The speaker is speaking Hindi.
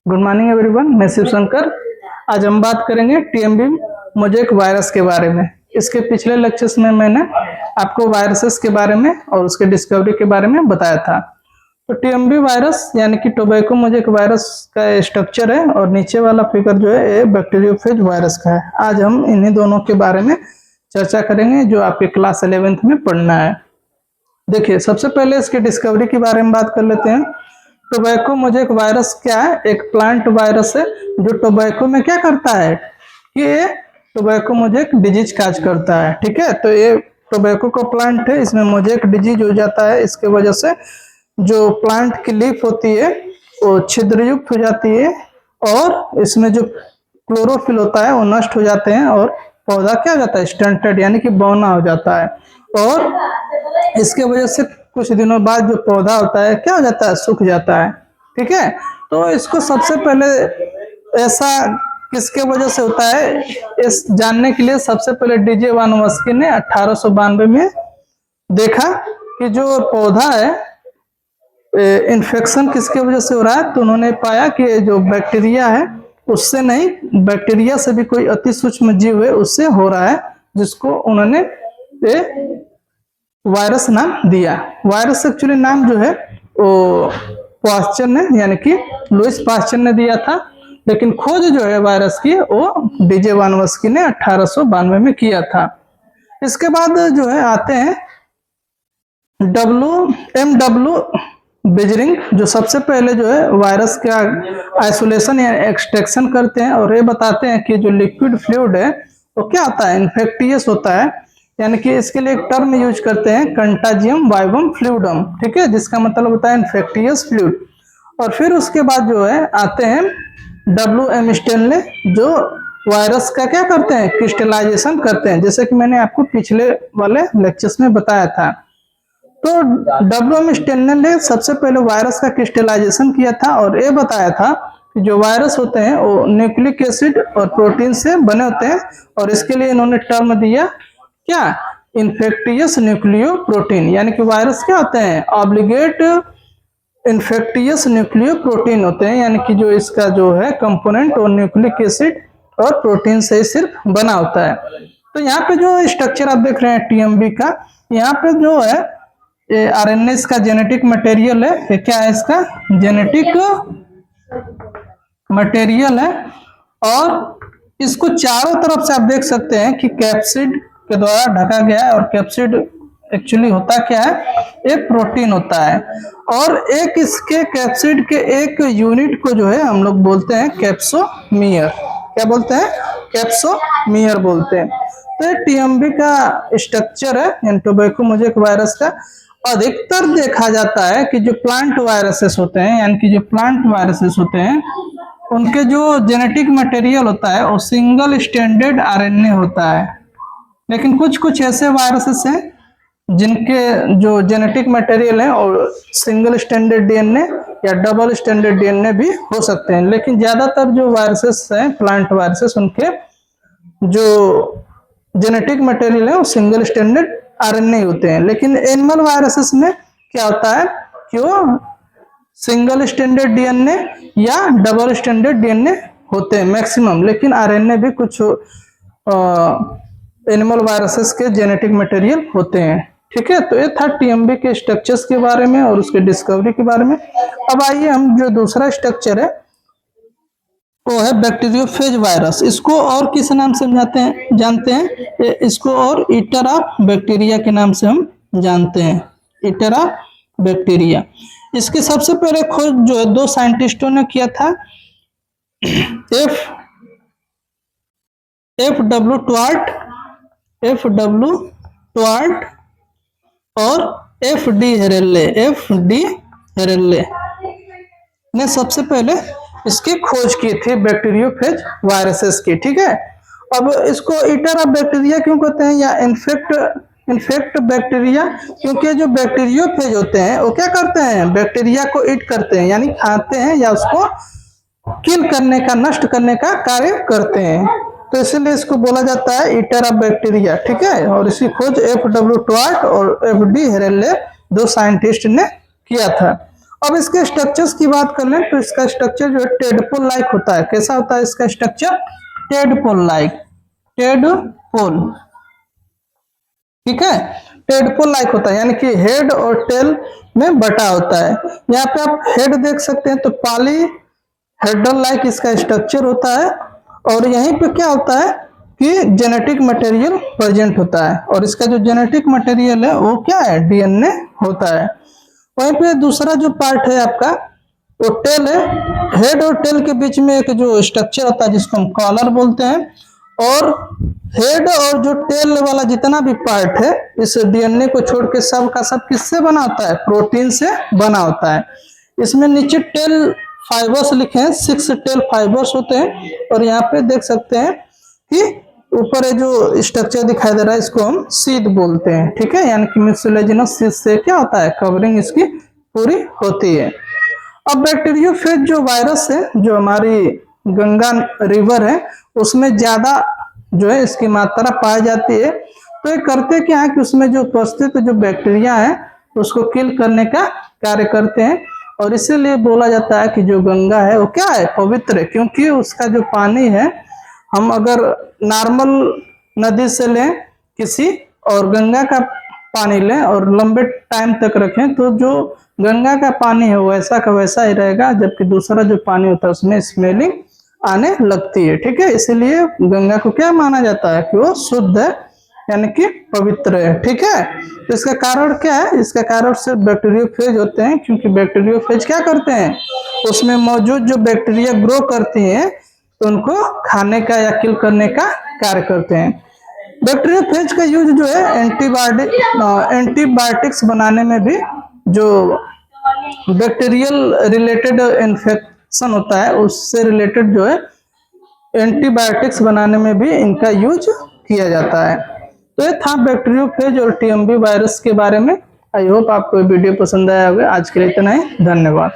गुड मॉर्निंग एवरीवन, मैं शिव शंकर। आज हम बात करेंगे टीएमबी मोज़ेक वायरस के बारे में। इसके पिछले लेक्चर्स में मैंने आपको वायरसेस के बारे में और उसके डिस्कवरी के बारे में बताया था। तो टीएमबी वायरस यानी कि टोबैको मोज़ेक वायरस का स्ट्रक्चर है और नीचे वाला फिगर जो है ये बैक्टीरियोफेज वायरस का है। आज हम इन्हीं दोनों के बारे में चर्चा करेंगे जो आपके क्लास 11th में पढ़ना है। देखिए, सबसे पहले इसके डिस्कवरी के बारे में बात कर लेते हैं। टोबैको मोज़ेक वायरस क्या है? एक प्लांट वायरस है जो टोबैको में क्या करता है, ये टोबैको मोज़ेक डिजीज काज करता है। ठीक है, तो ये टोबैको का प्लांट है, इसमें मोज़ेक डिजीज हो जाता है। इसके वजह से जो प्लांट की लीफ होती है वो छिद्रयुक्त हो जाती है और इसमें जो क्लोरोफिल होता है वो नष्ट हो जाते हैं और पौधा क्या हो जाता है, स्टंटेड यानी कि बौना हो जाता है। और इसके वजह से कुछ दिनों बाद जो पौधा होता है क्या हो जाता है, सूख जाता है। ठीक है, तो इसको सबसे पहले ऐसा किसके वजह से होता है, इस जानने के लिए सबसे पहले डीजे वानोवस्की ने 1892 में देखा कि जो पौधा है इन्फेक्शन किसके वजह से हो रहा है। तो उन्होंने पाया कि जो बैक्टीरिया है उससे नहीं, बैक्टीरिया से भी कोई अति सूक्ष्म जीव है उससे हो रहा है, जिसको उन्होंने वायरस नाम दिया। वायरस एक्चुअली नाम जो है वो पास्चर ने यानी कि लुइस पास्चर ने दिया था, लेकिन खोज जो है वायरस की वो डीजे वानोवस्की ने 1892 में किया था। इसके बाद जो है आते हैं MW बेजरिंग, जो सबसे पहले जो है वायरस का आइसोलेशन या एक्सट्रैक्शन करते हैं और ये बताते हैं कि जो लिक्विड फ्लूइड है वो क्या होता है, इन्फेक्टियस होता है। यानी कि इसके लिए एक टर्म यूज करते हैं कंटाजियम वाइवम फ्लूइडम, ठीक है, जिसका मतलब होता है इन्फेक्टियस फ्लूइड। और फिर उसके बाद जो है आते हैं WM स्टेनले, जो वायरस का क्या करते हैं, क्रिस्टलाइजेशन करते हैं, जैसे कि मैंने आपको पिछले वाले लेक्चर्स में बताया था। तो WM स्टेनले ने सबसे पहले वायरस का क्रिस्टलाइजेशन किया था और ये बताया था कि जो वायरस होते हैं वो न्यूक्लिक एसिड और प्रोटीन से बने होते हैं और इसके लिए इन्होंने टर्म दिया क्या, इन्फेक्टियस न्यूक्लियो प्रोटीन। यानी कि वायरस क्या होते हैं, ऑब्लिगेट इन्फेक्टियस न्यूक्लियो प्रोटीन होते हैं, यानी कि जो इसका जो है कंपोनेंट वो न्यूक्लिक एसिड और प्रोटीन से ही सिर्फ बना होता है। तो यहाँ पे जो स्ट्रक्चर आप देख रहे हैं टीएमबी का, यहाँ पे जो है RNA का जेनेटिक मटेरियल है, ये क्या है, इसका जेनेटिक मटेरियल है। और इसको चारों तरफ से आप देख सकते हैं कि कैप्सिड के द्वारा ढका गया है। और कैप्सिड एक्चुअली होता क्या है, एक प्रोटीन होता है और एक इसके कैप्सिड के एक यूनिट को जो है हम लोग बोलते हैं कैप्सोमियर। क्या बोलते हैं, कैप्सोमियर बोलते हैं। तो ये टीएमबी का स्ट्रक्चर है यानी टोबैको मोज़ेक वायरस का। अधिकतर देखा जाता है कि जो प्लांट वायरसेस होते हैं, यानी कि जो प्लांट वायरसेस होते हैं उनके जो जेनेटिक मटेरियल होता है वो सिंगल स्टैंडर्ड RNA होता है। लेकिन कुछ कुछ ऐसे वायरसेस हैं जिनके जो जेनेटिक मटेरियल है और सिंगल स्टैंडर्ड DNA या डबल स्टैंडर्ड DNA भी हो सकते हैं। लेकिन ज्यादातर जो वायरसेस हैं प्लांट वायरसेस, उनके जो जेनेटिक मटेरियल है वो सिंगल स्टैंडर्ड RNA होते हैं। लेकिन एनिमल वायरसेस में क्या होता है कि वो सिंगल स्टैंडर्ड DNA या डबल स्टैंडर्ड DNA होते हैं मैक्सिमम, लेकिन RNA भी कुछ एनिमल वायरसेस के जेनेटिक मटेरियल होते हैं। ठीक है, तो ये था टीएमबी के स्ट्रक्चर्स के बारे में और उसके डिस्कवरी के बारे में। अब आइए हम जो दूसरा स्ट्रक्चर है वो है बैक्टीरियोफेज वायरस। इसको और किस नाम से जानते हैं, इसको और ईटर ऑफ बैक्टीरिया के नाम से हम जानते हैं, ईटर ऑफ बैक्टीरिया। इसके सबसे पहले खोज जो है दो साइंटिस्टों ने किया था, FW ट्वार्ट और FD हेरेल्ले ने सबसे पहले इसकी खोज की थी बैक्टीरियोफेज वायरसेस की। ठीक है, अब इसको ईटर ऑफ बैक्टीरिया क्यों कहते हैं या इन्फेक्ट बैक्टीरिया, क्योंकि जो बैक्टीरियोफेज होते हैं वो क्या करते हैं, बैक्टीरिया को ईट करते हैं यानी खाते हैं या उसको किल करने का, नष्ट करने का कार्य करते हैं। तो इसलिए इसको बोला जाता है ईटर ऑफ बैक्टीरिया। ठीक है, और इसकी खोज FW ट्वार्ट और FD हेरेल्ले दो साइंटिस्ट ने किया था। अब इसके स्ट्रक्चर्स की बात कर लें तो इसका स्ट्रक्चर जो है टेडपोल लाइक होता है। कैसा होता है इसका स्ट्रक्चर? टेडपोल लाइक, टेडपोल, ठीक है, टेडपोल लाइक होता है, यानी कि हेड और टेल में बटा होता है। यहाँ पे आप हेड देख सकते हैं, तो पॉली हेड्रल लाइक इसका स्ट्रक्चर होता है, और यहीं पे क्या होता है कि जेनेटिक मटेरियल प्रेजेंट होता है, और इसका जो जेनेटिक मटेरियल है वो क्या है? डीएनए होता है। वहीं पे दूसरा जो पार्ट है आपका वो टेल है। हेड और टेल के बीच में एक जो स्ट्रक्चर होता है जिसको हम कॉलर बोलते हैं, और हेड और जो टेल वाला जितना भी पार्ट है इस डीएनए को छोड़ के सब का सब किससे बना होता है? प्रोटीन से बना होता है। इसमें नीचे टेल फाइबर्स लिखे हैं, 6 टेल फाइबर्स होते हैं, और यहाँ पे देख सकते हैं कि ऊपर जो स्ट्रक्चर दिखाई दे रहा है इसको हम सीध बोलते हैं, ठीक है, यानी कि म्यूसिलेजिनस सीध से क्या होता है? कवरिंग इसकी पूरी होती है। अब बैक्टीरियोफेज जो वायरस है, जो हमारी गंगा रिवर है उसमें ज्यादा जो है इसकी मात्रा पाई जाती है। तो ये करते क्या है कि उसमें जो उपस्थित जो बैक्टीरिया है उसको किल करने का कार्य करते हैं, और इसीलिए बोला जाता है कि जो गंगा है वो क्या है? पवित्र है, क्योंकि उसका जो पानी है, हम अगर नॉर्मल नदी से लें किसी और गंगा का पानी लें और लंबे टाइम तक रखें तो जो गंगा का पानी है वैसा का वैसा ही रहेगा, जबकि दूसरा जो पानी होता है उसमें स्मेलिंग आने लगती है, ठीक है। इसीलिए गंगा को क्या माना जाता है कि वो शुद्ध है, यानी कि पवित्र है, ठीक है। तो इसका कारण क्या है? इसका कारण सिर्फ बैक्टीरियोफेज होते हैं, क्योंकि बैक्टीरियोफेज क्या करते हैं? उसमें मौजूद जो बैक्टीरिया ग्रो करती हैं तो उनको खाने का या किल करने का कार्य करते हैं। बैक्टीरियोफेज का यूज जो है एंटीबायोटिक्स बनाने में भी, जो बैक्टीरियल रिलेटेड इन्फेक्शन होता है उससे रिलेटेड जो है एंटीबायोटिक्स बनाने में भी इनका यूज किया जाता है। तो ये था बैक्टीरियोफेज और टीएमबी वायरस के बारे में। आई होप आपको वीडियो पसंद आया होगा। आज के लिए इतना ही, धन्यवाद।